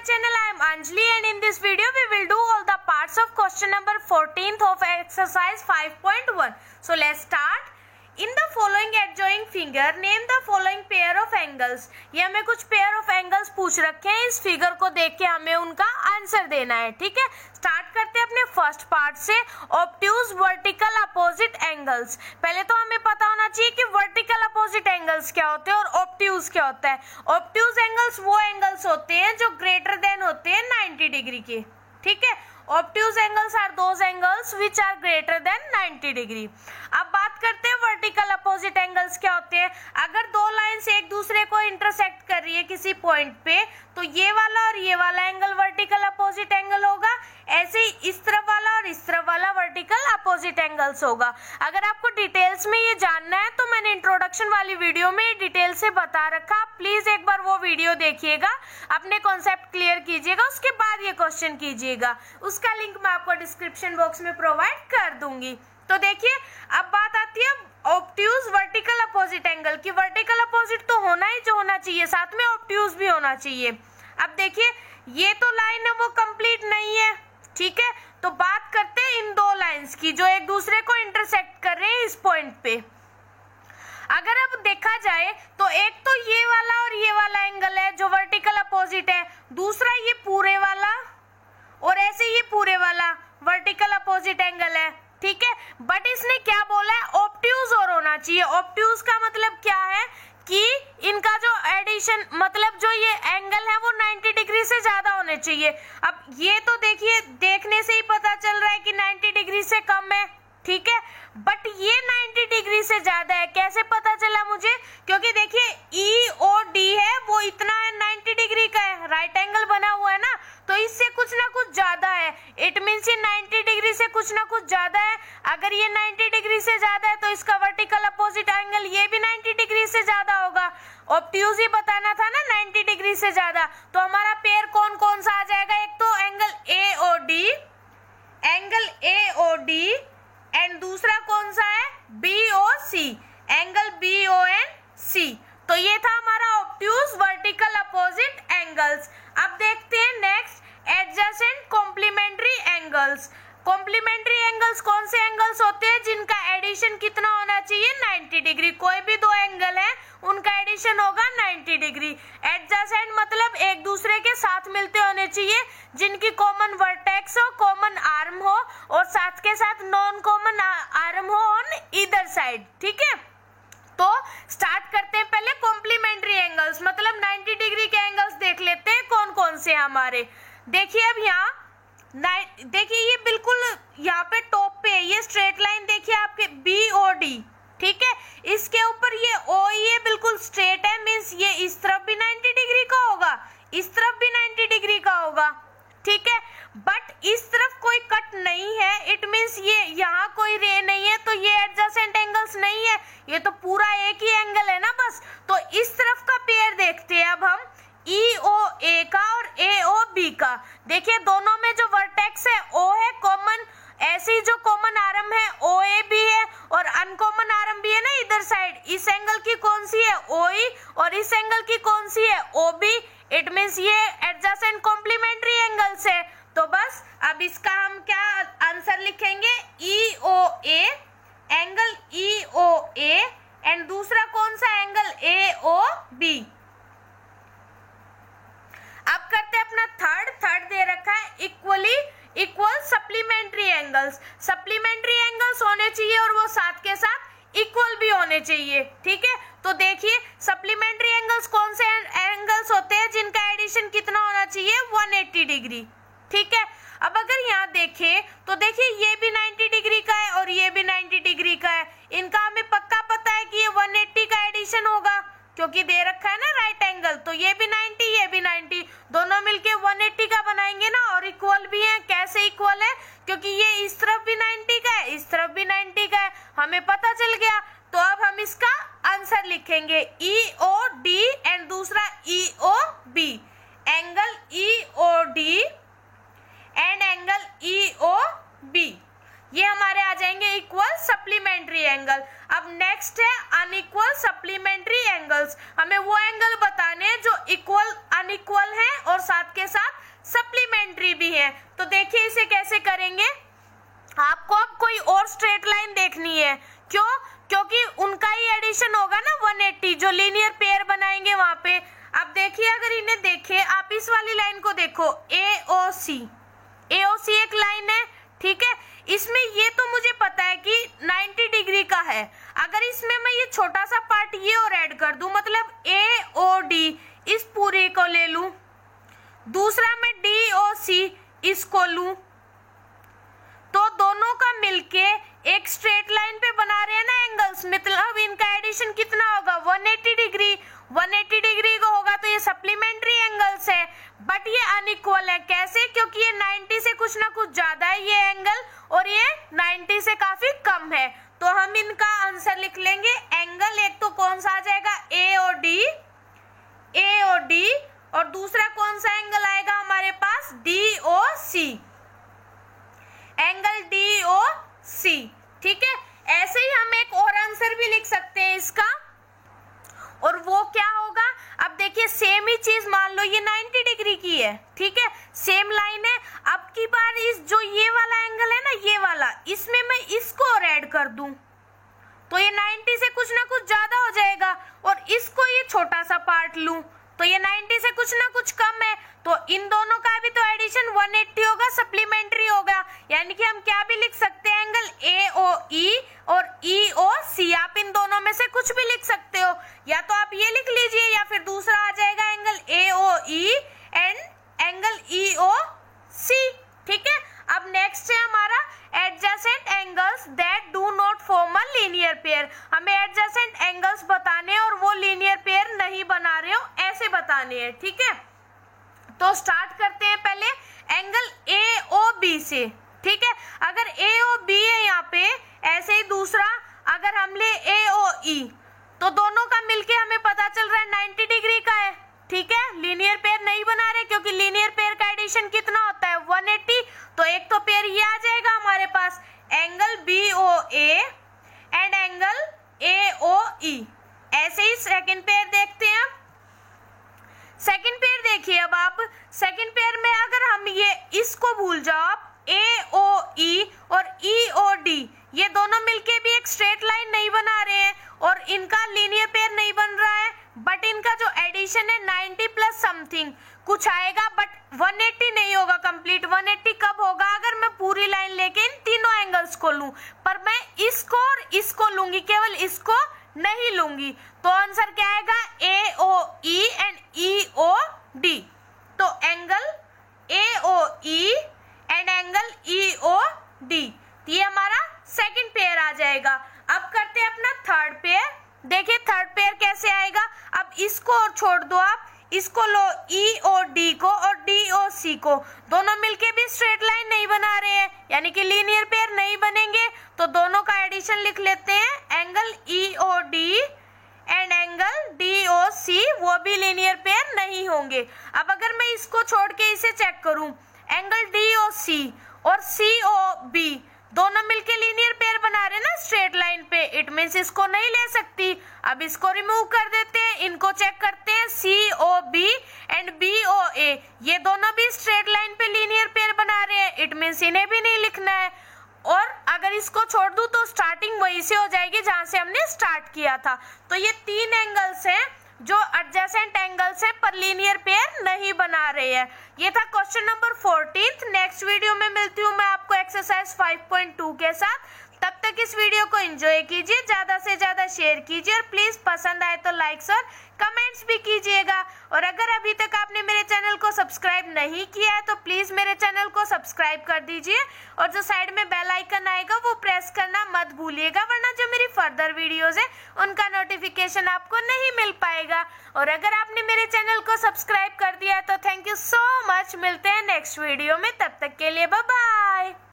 channel. I am Anjali and in this video we will do all the parts of question number 14th of exercise 5.1. So let's start. In the following adjoining figure, name the following pair of angles. ये हमें कुछ pair of angles पूछ रखे हैं, इस figure को देख के हमें उनका आंसर देना है. ठीक है, स्टार्ट करते हैं अपने फर्स्ट पार्ट से. Obtuse vertical opposite angles. पहले तो हमें पता होना चाहिए कि वर्टिकल अपोजिट एंगल्स क्या होते हैं और ऑब्ट्यूज क्या होता है. ऑब्ट्यूज एंगल्स वो एंगल्स होते हैं जो ग्रेटर देन होते हैं 90 डिग्री के. ठीक है, obtuse angles are those angles which are greater than 90 degree. अब बात करते हैं वर्टिकल अपोजिट एंगल्स क्या होते हैं. अगर दो लाइंस एक दूसरे को इंटरसेक्ट कर रही है किसी पॉइंट पे, तो ये वाला और ये वाला एंगल वर्टिकल अपोजिट एंगल होगा. ऐसे ही इस तरफ वाला और इस तरफ वाला वर्टिकल अपोजिट एंगल्स होगा. अगर आपको डिटेल्स में ये जानना है तो मैंने इंट्रोडक्शन वाली वीडियो में डिटेल से बता रखा. प्लीज एक बार वो वीडियो देखिएगा, अपने कॉन्सेप्ट क्लियर कीजिएगा, उसके बाद ये क्वेश्चन कीजिएगा. उसका लिंक मैं आपको डिस्क्रिप्शन बॉक्स में प्रोवाइड कर दूंगी. तो देखिए, अब बात आती है ऑब्ट्यूज वर्टिकल अपोजिट एंगल की. वर्टिकल अपोजिट तो होना ही जो होना चाहिए, साथ में ऑब्ट्यूज भी होना चाहिए. अब देखिए, ये तो लाइन है वो कंप्लीट नहीं है. ठीक है, तो बात करते हैं इन दो लाइंस की जो एक दूसरे को इंटरसेक्ट कर रहे हैं इस पॉइंट पे. अगर अब देखा जाए तो एक तो ये वाला और ये वाला एंगल है जो वर्टिकल अपोजिट है, दूसरा ये पूरे वाला और ऐसे ये पूरे वाला वर्टिकल अपोजिट एंगल है. ठीक है, बट इसने क्या बोला है, ऑब्ट्यूज और होना चाहिए. ऑब्ट्यूज का मतलब क्या है कि इनका जो एडिशन मतलब जो ये एंगल है वो 90 डिग्री से ज्यादा होने चाहिए. अब ये तो देखिए, देखने से ही पता चल रहा है कि 90 डिग्री से कम है. ठीक है, बट ये 90 डिग्री से ज्यादा है. कैसे पता चला मुझे, क्योंकि देखिए EOD है वो इतना है 90 डिग्री का है, राइट एंगल बना हुआ है ना, तो इससे कुछ ना कुछ ज्यादा है. इट मीन्स ये 90 डिग्री से कुछ ना कुछ ज्यादा है. अगर ये 90 डिग्री से ज्यादा है तो इसका वर्टिकल अपोजिट एंगल ये भी 90 डिग्री से ज्यादा होगा. ऑब्ट्यूज ही बताना था ना 90 डिग्री से ज्यादा. तो हमारा पेयर कौन कौन सा आ जाएगा, एक तो एंगल AOD एंड दूसरा कौन सा है BOC, एंगल BONC. तो ये था हमारा ऑब्ट्यूज वर्टिकल अपोजिट एंगल्स. अब देखते हैं next adjacent complementary angles. Complementary angles कौन से एंगल्स होते हैं जिनका एडिशन कितना होना चाहिए, 90 डिग्री. कोई भी दो एंगल है उनका एडिशन होगा 90 डिग्री. एडजेसेंट मतलब एक दूसरे के साथ मिलते होने चाहिए, जिनकी कॉमन वर्टेक्स हो, कॉमन आर्म हो और साथ के साथ नॉन कॉमन आर्म हो ऑन ईदर साइड. ठीक है, तो स्टार्ट करते हैं पहले कॉम्प्लीमेंट्री एंगल्स मतलब 90 डिग्री के एंगल्स देख लेते हैं कौन कौन से हमारे. देखिए, अब यहाँ देखिए ये बिल्कुल यहाँ पे टॉप पे है, ये स्ट्रेट लाइन देखिए आपके BOD. ठीक है, इसके ऊपर ये OE बिल्कुल स्ट्रेट है, मीन्स ये इस तरफ भी 90 डिग्री का होगा, इस तरफ भी 90 डिग्री का होगा. ठीक है, बट इस तरफ कोई कट नहीं है, इट मीन्स ये यहाँ कोई रे नहीं है, तो ये एडजेसेंट एंगल्स नहीं है, ये तो पूरा एक ही एंगल है ना बस. तो इस तरफ का पेयर देखते हैं अब हम EOA का और AOB का. देखिए, दोनों में जो वर्टेक्स है O है कॉमन, ऐसी जो कॉमन आर्म है OA भी है और अनकॉमन आर्म भी है ना इधर साइड. इस एंगल की कौन सी है, OE, और इस एंगल की कौन सी है, OB. इट मीन्स ये एडजेसेंट कॉम्प्लीमेंट्री एंगल्स है. तो बस अब इसका हम क्या आंसर लिखेंगे, EOA, एंगल EOA एंड दूसरा कौन सा एंगल AOB. अब करते हैं अपना थर्ड दे रखा है equal supplementary angles. Supplementary angles होने चाहिए और वो साथ के साथ इक्वल भी होने चाहिए. ठीक है, तो देखिए सप्लीमेंट्री एंगल्स कौन से एंगल्स होते हैं जिनका एडिशन कितना होना चाहिए, 180 डिग्री. ठीक है, अब अगर यहाँ देखें तो देखिए ये भी 90 डिग्री का है और ये भी 90 डिग्री का है. इनका हमें पक्का पता है कि ये 180 का एडिशन होगा क्योंकि दे रखा है ना राइट एंगल. तो ये भी 90 ये भी 90, दोनों मिलके 180 का बनाएंगे ना, और इक्वल भी है. कैसे इक्वल है, क्योंकि ये इस तरफ भी 90 का है, इस तरफ भी 90 का है, हमें पता चल गया. तो अब हम इसका आंसर लिखेंगे EOD एंड दूसरा EOB, angle EOD and angle EOB. ये हमारे आ जाएंगे इक्वल सप्लीमेंट्री एंगल. अब नेक्स्ट है अनइक्वल सप्लीमेंट्री एंगल्स। हमें वो एंगल बताने हैं जो इक्वल अनइक्वल है और साथ के साथ सप्लीमेंट्री भी है। तो देखिए इसे कैसे करेंगे। आपको अब कोई और स्ट्रेट लाइन देखनी है, क्यों? क्योंकि उनका ही एडिशन होगा ना 180, जो लीनियर पेयर बनाएंगे वहां पे। अब देखिए, अगर इन्हें देखे, आप इस वाली लाइन को देखो, AOC एक लाइन है, ठीक है। इसमें ये तो मुझे पता है कि 90 डिग्री का है। अगर इसमें मैं ये छोटा सा पार्ट ये और ऐड कर दूं, मतलब AOD इस पूरे को ले लूं, दूसरा मैं DOC इसको लूं, तो दोनों का मिलके एक स्ट्रेट लाइन पे बना रहे हैं ना एंगल्स, मतलब इनका एडिशन कितना होगा 180 डिग्री। 180 डिग्री का होगा तो ये सप्लीमेंट्री एंगल्स है, बट ये अनइक्वल है। कैसे? क्योंकि ये 90 से कुछ ना कुछ ज्यादा है ये एंगल, और ये 90 से काफी कम है। तो हम इनका आंसर लिख लेंगे। एंगल एक तो कौन सा आ जाएगा, AOD, और दूसरा कौन सा एंगल आएगा हमारे पास, DOC, एंगल DOC, ठीक है। ऐसे ही हम एक और आंसर भी लिख सकते हैं इसका, और वो क्या होगा, अब देखिए सेम ही चीज, मान लो ये 90 डिग्री की है, ठीक है, सेम लाइन है। अब की बार इस जो ये वाला एंगल है ना, ये वाला, इसमें मैं इसको और ऐड कर दूं तो ये 90 से कुछ ना कुछ ज्यादा हो जाएगा, और इसको ये छोटा सा पार्ट लूं तो ये 90 से कुछ ना कुछ कम है। तो इन दोनों का भी तो एडिशन 180 होगा, सप्लीमेंट्री होगा। यानी कि हम क्या भी लिख सकते हैं, एंगल AOE और EOC। आप इन दोनों में से कुछ भी लिख सकते हो, या तो आप ये लिख लीजिए, या फिर दूसरा आ जाएगा angle AOE and angle EOC, ठीक है। अब नेक्स्ट है हमारा adjacent angles that do not form a linear pair. हमें एडजेसेंट एंगल्स बताने और वो लीनियर पेयर नहीं बना रहे हो ऐसे बताने हैं, ठीक है। तो स्टार्ट करते हैं पहले एंगल AOB से, ठीक है। अगर AOB है यहाँ पे, ऐसे ही दूसरा अगर हम ले AOE, तो दोनों का मिलके हमें पता चल रहा है 90 डिग्री का है, ठीक है। लीनियर पेयर नहीं बना रहे क्योंकि लीनियर पेयर का एडिशन कितना होता है 180। तो एक तो पेयर ये आ जाएगा हमारे पास, angle BOA and angle AOE। ऐसे ही सेकंड पेयर देखते हैं। सेकंड पेयर देखिए, अब आप सेकंड पेयर में अगर हम ये इसको भूल जाओ आप, AOE और EOD ये दोनों मिलके भी एक स्ट्रेट लाइन नहीं बना रहे हैं और इनका लीनियर पेयर नहीं बन रहा है, बट इनका जो एडिशन है 90 प्लस समथिंग कुछ आएगा, बट 180 नहीं होगा कंप्लीट। 180 कब होगा, अगर मैं पूरी लाइन लेके इन तीनों एंगल्स को लूं, पर मैं इसको और इसको लूंगी, केवल इसको नहीं लूंगी। तो आंसर क्या आएगा, AOE एंड EOD। तो angle AOE and angle EOD, ये हमारा सेकंड पेयर आ जाएगा। अब करते हैं अपना थर्ड पेयर। देखिए थर्ड पेयर कैसे आएगा। अब इसको और छोड़ दो, आप इसको लो, EOD को और DOC को, दोनों मिलके भी स्ट्रेट लाइन नहीं बना रहे हैं, यानी कि लीनियर पेयर नहीं बनेंगे। तो दोनों का एडिशन लिख लेते हैं, angle EOD and angle DOC, वो भी लीनियर पेयर नहीं होंगे। अब अगर मैं इसको छोड़ के इसे चेक करूं, एंगल DOC और COB दोनों मिलके लीनियर पेयर बना रहे हैं ना स्ट्रेट लाइन पे, इट मींस इसको नहीं ले सकती। अब इसको रिमूव कर देते हैं, इनको चेक करते हैं, COB एंड BOA ये दोनों भी स्ट्रेट लाइन पे लीनियर पेयर बना रहे हैं, इट मींस इन्हें भी नहीं लिखना है। और अगर इसको छोड़ दूं तो स्टार्टिंग वहीं से हो जाएगी जहां से हमने स्टार्ट किया था। तो ये तीन एंगल्स हैं जो एडजेसेंट एंगल्स है पर लीनियर पेयर नहीं बना रहे हैं। ये था क्वेश्चन नंबर 14। नेक्स्ट वीडियो में मिलती हूँ मैं आपको एक्सरसाइज 5.2 के साथ। तब तक इस वीडियो को एंजॉय कीजिए, ज्यादा से ज्यादा शेयर कीजिए और प्लीज पसंद आए तो लाइक्स और कमेंट्स भी कीजिएगा। और अगर अभी तक आपने मेरे चैनल को सब्सक्राइब नहीं किया है तो प्लीज मेरे चैनल को सब्सक्राइब कर दीजिए और जो साइड में बेल आइकन आएगा वो प्रेस करना मत भूलिएगा, वरना जो मेरी फर्दर वीडियोस है उनका नोटिफिकेशन आपको नहीं मिल पाएगा। और अगर आपने मेरे चैनल को सब्सक्राइब कर दिया है तो थैंक यू सो मच। मिलते हैं नेक्स्ट वीडियो में, तब तक के लिए बाय बाय।